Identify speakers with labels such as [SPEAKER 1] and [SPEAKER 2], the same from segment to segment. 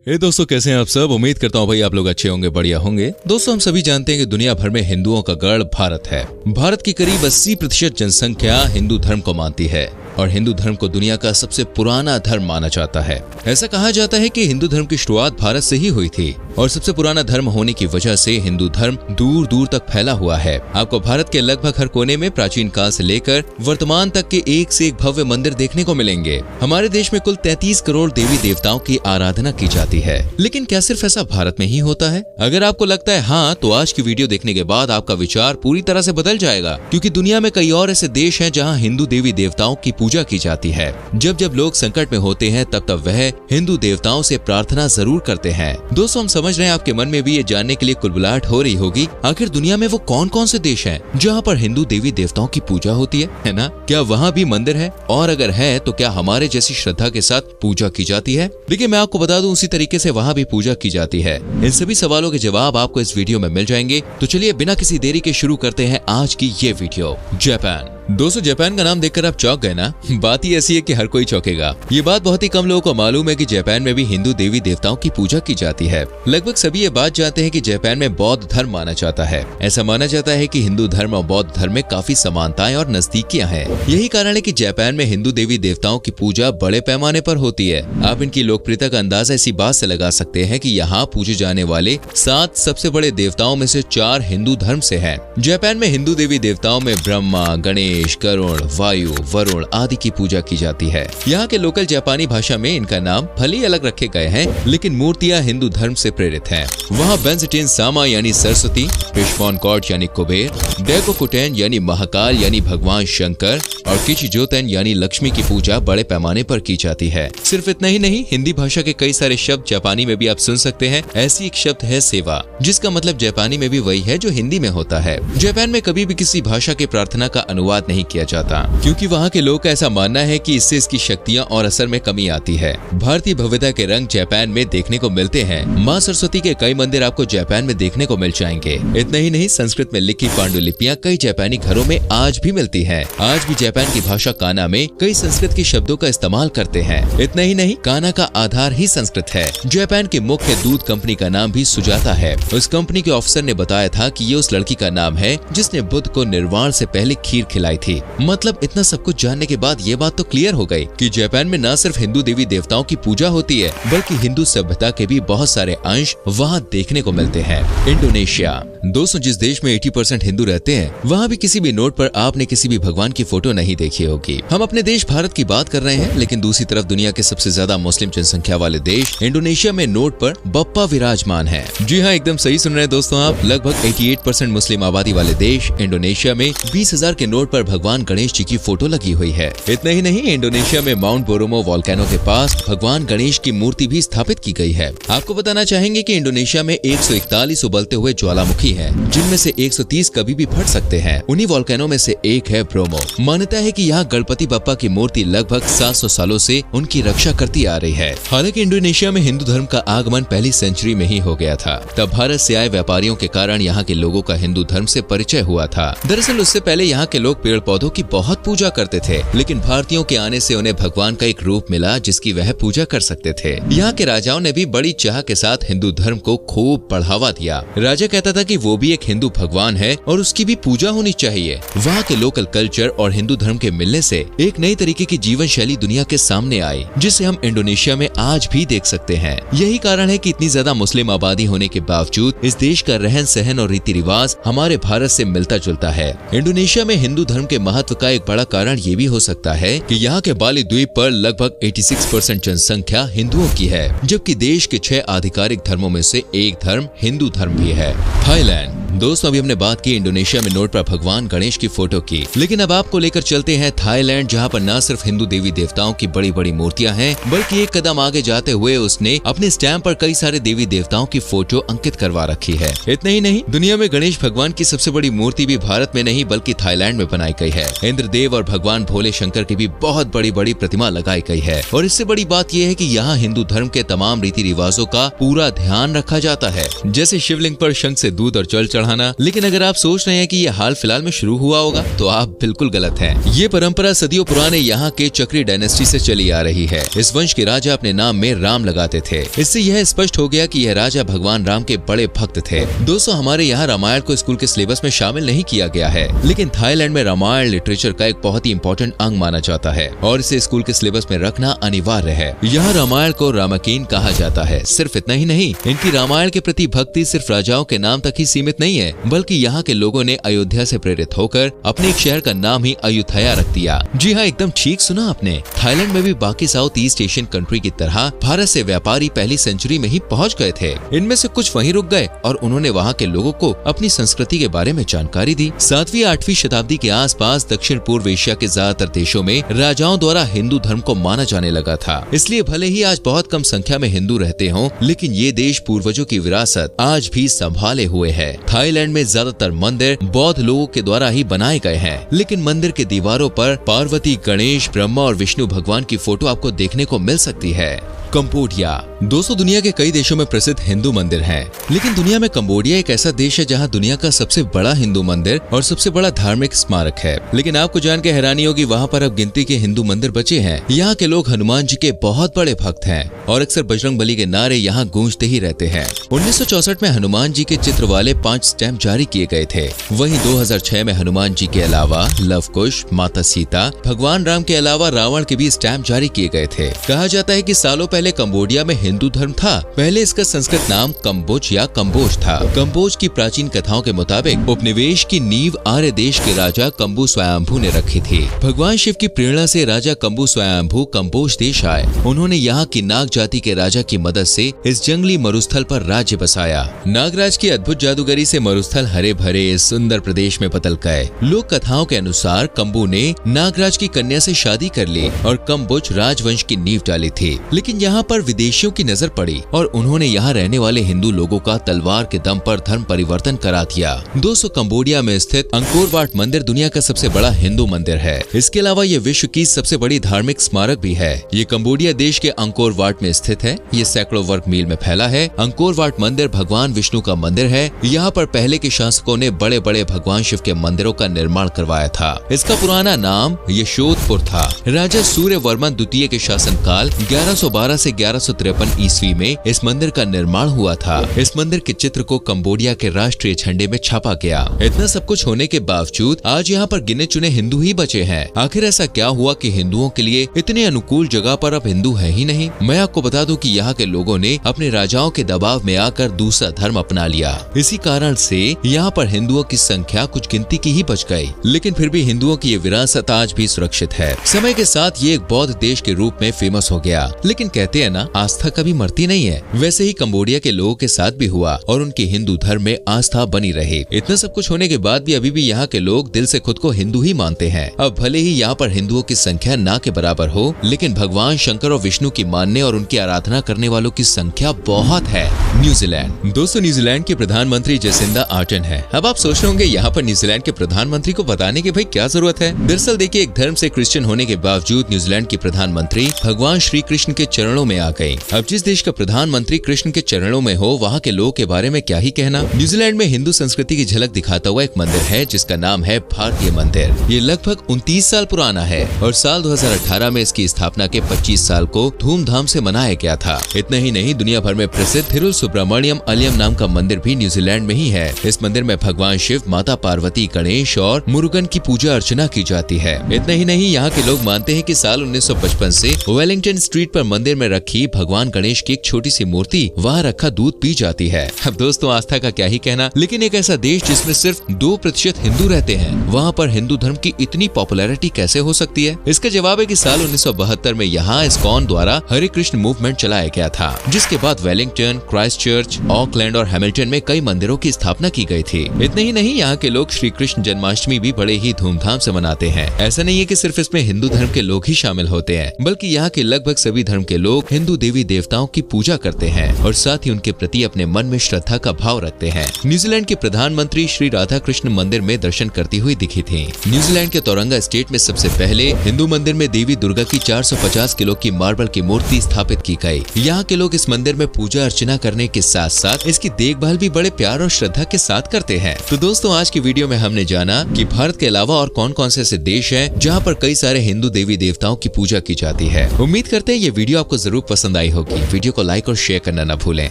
[SPEAKER 1] दोस्तों, कैसे हैं आप सब। उम्मीद करता हूँ भाई आप लोग अच्छे होंगे, बढ़िया होंगे। दोस्तों, हम सभी जानते हैं कि दुनिया भर में हिंदुओं का गढ़ भारत है। भारत की करीब 80% जनसंख्या हिंदू धर्म को मानती है और हिंदू धर्म को दुनिया का सबसे पुराना धर्म माना जाता है। ऐसा कहा जाता है कि हिंदू धर्म की शुरुआत भारत से ही हुई थी और सबसे पुराना धर्म होने की वजह से हिंदू धर्म दूर दूर तक फैला हुआ है। आपको भारत के लगभग हर कोने में प्राचीन काल से लेकर वर्तमान तक के एक से एक भव्य मंदिर देखने को मिलेंगे। हमारे देश में कुल 33 करोड़ देवी देवताओं की आराधना की जाती है। लेकिन क्या सिर्फ ऐसा भारत में ही होता है? अगर आपको लगता है हाँ, तो आज की वीडियो देखने के बाद आपका विचार पूरी तरह से बदल जाएगा, क्योंकि दुनिया में कई और ऐसे देश हैं जहाँ हिंदू देवी देवताओं की पूजा की जाती है। जब जब लोग संकट में होते हैं तब तब वह हिंदू देवताओं से प्रार्थना जरूर करते हैं। दोस्तों, हम समझ रहे हैं आपके मन में भी ये जानने के लिए कुलबुलाहट हो रही होगी, आखिर दुनिया में वो कौन कौन से देश हैं जहाँ पर हिंदू देवी देवताओं की पूजा होती है ना? क्या वहाँ भी मंदिर है? और अगर है तो क्या हमारे जैसी श्रद्धा के साथ पूजा की जाती है? देखिए, मैं आपको बता दूं, उसी तरीके से वहाँ भी पूजा की जाती है। इन सभी सवालों के जवाब आपको इस वीडियो में मिल जाएंगे। तो चलिए बिना किसी देरी के शुरू करते हैं आज की ये वीडियो। जापान। दोस्तों, जापान का नाम देखकर आप चौंक गए ना? बात ही ऐसी है कि हर कोई चौंकेगा। ये बात बहुत ही कम लोगों को मालूम है कि जापान में भी हिंदू देवी देवताओं की पूजा की जाती है। लगभग सभी ये बात जानते हैं कि जापान में बौद्ध धर्म माना जाता है। ऐसा माना जाता है कि हिंदू धर्म और बौद्ध धर्म में काफी समानताएं और नजदीकियां हैं। यही कारण है कि जापान में हिंदू देवी देवताओं की पूजा बड़े पैमाने पर होती है। आप इनकी लोकप्रियता का अंदाजा इसी बात से लगा सकते हैं कि यहाँ पूजे जाने वाले 7 सबसे बड़े देवताओं में से 4 हिंदू धर्म से हैं। जापान में हिंदू देवी देवताओं में ब्रह्मा, गणेश, करुण, वायु, वरुण आदि की पूजा की जाती है। यहाँ के लोकल जापानी भाषा में इनका नाम भले ही अलग रखे गए हैं, लेकिन मूर्तियाँ हिंदू धर्म से प्रेरित हैं। वहाँ बेंजटेन सामा यानी सरस्वती, पिशमोनकॉट यानी कुबेर, डेकोकुटेन यानी महाकाल यानी भगवान शंकर और किचिजोतेन यानी लक्ष्मी की पूजा बड़े पैमाने पर की जाती है। सिर्फ इतना ही नहीं, हिंदी भाषा के कई सारे शब्द जापानी में भी आप सुन सकते हैं। ऐसी एक शब्द है सेवा, जिसका मतलब जापानी में भी वही है जो हिंदी में होता है। जापान में कभी भी किसी भाषा के प्रार्थना का अनुवाद नहीं किया जाता, क्योंकि वहाँ के लोग का ऐसा मानना है कि इससे इसकी शक्तियाँ और असर में कमी आती है। भारतीय भव्यता के रंग जापान में देखने को मिलते हैं। माँ सरस्वती के कई मंदिर आपको जापान में देखने को मिल जाएंगे। इतना ही नहीं, संस्कृत में लिखी पांडुलिपियाँ कई जापानी घरों में आज भी मिलती है। आज भी जापान की भाषा काना में कई संस्कृत के शब्दों का इस्तेमाल करते हैं। इतना ही नहीं, काना का आधार ही संस्कृत है। जापान की मुख्य दूध कंपनी का नाम भी सुजाता है। उस कंपनी के ऑफिसर ने बताया था कि ये उस लड़की का नाम है जिसने बुद्ध को निर्वाण से पहले खीर खिलाई थी। मतलब इतना सब कुछ जानने के बाद ये बात तो क्लियर हो गई कि जापान में न सिर्फ हिंदू देवी देवताओं की पूजा होती है, बल्कि हिंदू सभ्यता के भी बहुत सारे अंश वहाँ देखने को मिलते हैं। इंडोनेशिया। दोस्तों, जिस देश में 80% हिंदू रहते हैं, वहाँ भी किसी भी नोट पर आपने किसी भी भगवान की फोटो नहीं देखी होगी। हम अपने देश भारत की बात कर रहे हैं, लेकिन दूसरी तरफ दुनिया के सबसे ज्यादा मुस्लिम जनसंख्या वाले देश इंडोनेशिया में नोट पर बप्पा विराजमान है। जी हाँ, एकदम सही सुन रहे हैं दोस्तों आप। लगभग 88% मुस्लिम आबादी वाले देश इंडोनेशिया में 20,000 के नोट पर भगवान गणेश जी की फोटो लगी हुई है। इतना ही नहीं, इंडोनेशिया में माउंट बोरोमो वोल्केनो के पास भगवान गणेश की मूर्ति भी स्थापित की गई है। आपको बताना चाहेंगे कि इंडोनेशिया में 141 उबलते हुए ज्वालामुखी हैं, जिनमें से 130 कभी भी फट सकते हैं। उन्हीं वोल्केनो में से एक है ब्रोमो। मान्यता है कि यहाँ गणपति बप्पा की मूर्ति लगभग 700 सालों से उनकी रक्षा करती आ रही है। हालांकि इंडोनेशिया में हिंदू धर्म का आगमन पहली सेंचुरी में ही हो गया था। तब भारत से आए व्यापारियों के कारण यहाँ के लोगों का हिंदू धर्म से परिचय हुआ था। दरअसल उससे पहले यहाँ के लोग पेड़ पौधों की बहुत पूजा करते थे, लेकिन भारतीयों के आने से उन्हें भगवान का एक रूप मिला जिसकी वह पूजा कर सकते थे। यहाँ के राजाओं ने भी बड़ी चाह के साथ हिंदू धर्म को खूब बढ़ावा दिया। राजा कहता था कि वो भी एक हिंदू भगवान है और उसकी भी पूजा होनी चाहिए। वहाँ के लोकल कल्चर और हिंदू धर्म के मिलने से एक नई तरीके की जीवन शैली दुनिया के सामने आई, जिसे हम इंडोनेशिया में आज भी देख सकते हैं। यही कारण है कि इतनी ज्यादा मुस्लिम आबादी होने के बावजूद इस देश का रहन सहन और रीति रिवाज हमारे भारत से मिलता जुलता है। इंडोनेशिया में हिंदू धर्म के महत्व का एक बड़ा कारण ये भी हो सकता है कि यहाँ के बाली द्वीप पर लगभग 86% जनसंख्या हिंदुओं की है, जबकि देश के 6 आधिकारिक धर्मों में से एक धर्म हिंदू धर्म भी है। थाईलैंड। दोस्तों, अभी हमने बात की इंडोनेशिया में नोट पर भगवान गणेश की फोटो की, लेकिन अब आपको लेकर चलते हैं थाईलैंड, जहाँ पर न सिर्फ हिंदू देवी देवताओं की बड़ी बड़ी मूर्तियां हैं, बल्कि एक कदम आगे जाते हुए उसने अपने स्टैम्प पर कई सारे देवी देवताओं की फोटो अंकित करवा रखी है। इतना ही नहीं, दुनिया में गणेश भगवान की सबसे बड़ी मूर्ति भी भारत में नहीं बल्कि थाईलैंड में बनाई गई है। इंद्रदेव और भगवान भोले शंकर की भी बहुत बड़ी बड़ी प्रतिमा लगाई गई है। और इससे बड़ी बात यह है कि यहाँ हिंदू धर्म के तमाम रीति रिवाजों का पूरा ध्यान रखा जाता है। जैसे शिवलिंग पर शंख से दूध और जल चढ़ाना। लेकिन अगर आप सोच रहे हैं कि ये हाल फिलहाल में शुरू हुआ होगा तो आप बिल्कुल गलत हैं। ये परंपरा सदियों पुराने यहाँ के चक्री डायनेस्टी से चली आ रही है। इस वंश के राजा अपने नाम में राम लगाते थे। इससे यह स्पष्ट हो गया कि यह राजा भगवान राम के बड़े भक्त थे। दोस्तों, हमारे यहाँ रामायण को स्कूल के सिलेबस में शामिल नहीं किया गया है, लेकिन थाईलैंड में रामायण लिटरेचर का एक बहुत ही इंपॉर्टेंट अंग माना जाता है और इसे स्कूल के सिलेबस में रखना अनिवार्य है। यहाँ रामायण को रामाकीन कहा जाता है। सिर्फ इतना ही नहीं, इनकी रामायण के प्रति भक्ति सिर्फ राजाओं के नाम तक ही सीमित नहीं है, बल्कि यहाँ के लोगों ने अयोध्या से प्रेरित होकर अपने एक शहर का नाम ही अयोध्या रख दिया। जी हाँ, एकदम ठीक सुना आपने। थाईलैंड में भी बाकी साउथ ईस्ट एशियन कंट्री की तरह भारत से व्यापारी पहली सेंचुरी में ही पहुँच गए थे। इनमें से कुछ वहीं रुक गए और उन्होंने वहाँ के लोगों को अपनी संस्कृति के बारे में जानकारी दी। 7वीं 8वीं शताब्दी के आसपास दक्षिण पूर्व एशिया के ज्यादातर देशों में राजाओं द्वारा हिंदू धर्म को माना जाने लगा था। इसलिए भले ही आज बहुत कम संख्या में हिंदू रहते हों, लेकिन ये देश पूर्वजों की विरासत आज भी संभाले हुए है। थाईलैंड में ज्यादातर मंदिर बौद्ध लोगों के द्वारा ही बनाए गए हैं, लेकिन मंदिर के दीवारों पर पार्वती, गणेश, ब्रह्मा और विष्णु भगवान की फोटो आपको देखने को मिल सकती है। कंबोडिया। दोस्तों, दुनिया के कई देशों में प्रसिद्ध हिंदू मंदिर हैं, लेकिन दुनिया में कंबोडिया एक ऐसा देश है जहां दुनिया का सबसे बड़ा हिंदू मंदिर और सबसे बड़ा धार्मिक स्मारक है। लेकिन आपको जान के हैरानी होगी, वहां पर अब गिनती के हिंदू मंदिर बचे हैं। यहाँ के लोग हनुमान जी के बहुत बड़े भक्त हैं और अक्सर बजरंगबली के नारे यहाँ गूंजते ही रहते हैं। 1964 में हनुमान जी के चित्र वाले 5 स्टैम्प जारी किए गए थे। वहीं 2006 में हनुमान जी के अलावा लव कुश, माता सीता, भगवान राम के अलावा रावण के भी स्टैम्प जारी किए गए थे। कहा जाता है कि सालों पहले कंबोडिया में हिंदू धर्म था। पहले इसका संस्कृत नाम कम्बोज या कम्बोज था। कम्बोज की प्राचीन कथाओं के मुताबिक उपनिवेश की नींव आर्य देश के राजा कम्बु स्वयंभू ने रखी थी। भगवान शिव की प्रेरणा से राजा कम्बु स्वयंभू कम्बोज देश आए। उन्होंने यहाँ की नाग जाति के राजा की मदद से इस जंगली मरुस्थल पर राज्य बसाया। नागराज की अद्भुत जादूगरी से मरुस्थल हरे भरे इस सुंदर प्रदेश में बदल गए। लोक कथाओं के अनुसार कम्बु ने नागराज की कन्या से शादी कर ली और कम्बोज राजवंश की नींव डाली थी। लेकिन यहाँ पर विदेशियों की नजर पड़ी और उन्होंने यहाँ रहने वाले हिंदू लोगों का तलवार के दम पर धर्म परिवर्तन करा दिया। दोस्तों, कंबोडिया में स्थित अंकोर वाट मंदिर दुनिया का सबसे बड़ा हिंदू मंदिर है। इसके अलावा ये विश्व की सबसे बड़ी धार्मिक स्मारक भी है। ये कंबोडिया देश के अंकोर वाट में स्थित है। ये सैकड़ों वर्ग मील में फैला है। अंकोर वाट मंदिर भगवान विष्णु का मंदिर है। यहाँ पर पहले के शासकों ने बड़े बड़े भगवान शिव के मंदिरों का निर्माण करवाया था। इसका पुराना नाम यशोधपुर था। राजा सूर्य वर्मन द्वितीय के शासनकाल 1112 से 1153 ईस्वी में इस मंदिर का निर्माण हुआ था। इस मंदिर के चित्र को कंबोडिया के राष्ट्रीय झंडे में छापा गया। इतना सब कुछ होने के बावजूद आज यहाँ पर गिने चुने हिंदू ही बचे हैं। आखिर ऐसा क्या हुआ कि हिंदुओं के लिए इतने अनुकूल जगह पर अब हिंदू है ही नहीं? मैं आपको बता दूं कि यहाँ के लोगों ने अपने राजाओं के दबाव में आकर दूसरा धर्म अपना लिया। इसी कारण से यहाँ पर हिंदुओं की संख्या कुछ गिनती की ही बच गई। लेकिन फिर भी हिंदुओं की ये विरासत आज भी सुरक्षित है। समय के साथ ये एक बौद्ध देश के रूप में फेमस हो गया। लेकिन कहते हैं ना, आस्था कभी मरती नहीं है। वैसे ही कंबोडिया के लोगों के साथ भी हुआ और उनकी हिंदू धर्म में आस्था बनी रही। इतना सब कुछ होने के बाद भी अभी भी यहाँ के लोग दिल से खुद को हिंदू ही मानते हैं। अब भले ही यहाँ पर हिंदुओं की संख्या ना के बराबर हो, लेकिन भगवान शंकर और विष्णु की मानने और उनकी आराधना करने वालों की संख्या बहुत है। न्यूजीलैंड। दोस्तों, न्यूजीलैंड के प्रधानमंत्री जेसिंदा आर्डर्न है। अब आप सोच रहे होंगे यहाँ पर न्यूजीलैंड के प्रधानमंत्री को बताने की भाई क्या जरूरत है। दरअसल देखिए, एक धर्म से क्रिश्चियन होने के बावजूद न्यूजीलैंड की प्रधानमंत्री भगवान श्री कृष्ण के चरणों में आ गयी। अब जिस देश का प्रधानमंत्री कृष्ण के चरणों में हो, वहाँ के लोगों के बारे में क्या ही कहना। न्यूजीलैंड में हिंदू संस्कृति की झलक दिखाता हुआ एक मंदिर है जिसका नाम है भारतीय मंदिर। ये लगभग 29 साल पुराना है और साल 2018 में इसकी स्थापना के 25 साल को धूमधाम से मनाया गया था। इतना ही नहीं, दुनिया भर में प्रसिद्ध थिरुल सुब्रमण्यम अलियम नाम का मंदिर भी न्यूजीलैंड में ही है। इस मंदिर में भगवान शिव, माता पार्वती, गणेश और मुरुगन की पूजा अर्चना की जाती है। इतना ही नहीं, यहाँ के लोग मानते हैं कि साल 1955 से वेलिंगटन स्ट्रीट पर मंदिर में रखी भगवान गणेश की एक छोटी सी मूर्ति वहाँ रखा दूध पी जाती है। अब दोस्तों, आस्था का क्या ही कहना, लेकिन एक ऐसा देश जिसमें सिर्फ 2% हिंदू रहते हैं, वहाँ पर हिंदू धर्म की इतनी पॉपुलैरिटी कैसे हो सकती है? इसका जवाब है कि साल 1972 में यहाँ इस्कॉन द्वारा हरे कृष्ण मूवमेंट चलाया गया था, जिसके बाद वेलिंगटन, क्राइस्टचर्च, ऑकलैंड और हैमिल्टन में कई मंदिरों की स्थापना की गई थी। इतने ही नहीं, यहाँ के लोग श्री कृष्ण जन्माष्टमी भी बड़े ही धूमधाम से मनाते हैं। ऐसा नहीं है कि सिर्फ इसमें हिंदू धर्म के लोग ही शामिल होते हैं, बल्कि यहाँ के लगभग सभी धर्म के लोग लोग हिंदू देवी देवताओं की पूजा करते हैं और साथ ही उनके प्रति अपने मन में श्रद्धा का भाव रखते हैं। न्यूजीलैंड के प्रधानमंत्री श्री राधा कृष्ण मंदिर में दर्शन करती हुई दिखी थी। न्यूजीलैंड के तोरंगा स्टेट में सबसे पहले हिंदू मंदिर में देवी दुर्गा की 450 किलो की मार्बल की मूर्ति स्थापित की गई। यहाँ के लोग इस मंदिर में पूजा अर्चना करने के साथ साथ इसकी देखभाल भी बड़े प्यार और श्रद्धा के साथ करते हैं। तो दोस्तों, आज की वीडियो में हमने जाना कि भारत के अलावा और कौन कौन से ऐसे देश हैं जहाँ पर कई सारे हिंदू देवी देवताओं की पूजा की जाती है। उम्मीद करते हैं ये वीडियो आपको जरूर पसंद आई होगी। वीडियो को लाइक और शेयर करना न भूलें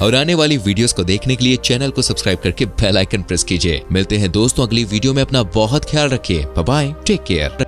[SPEAKER 1] और आने वाली वीडियोस को देखने के लिए चैनल को सब्सक्राइब करके बेल आइकन प्रेस कीजिए। मिलते हैं दोस्तों अगली वीडियो में। अपना बहुत ख्याल रखिए। Bye bye, take care.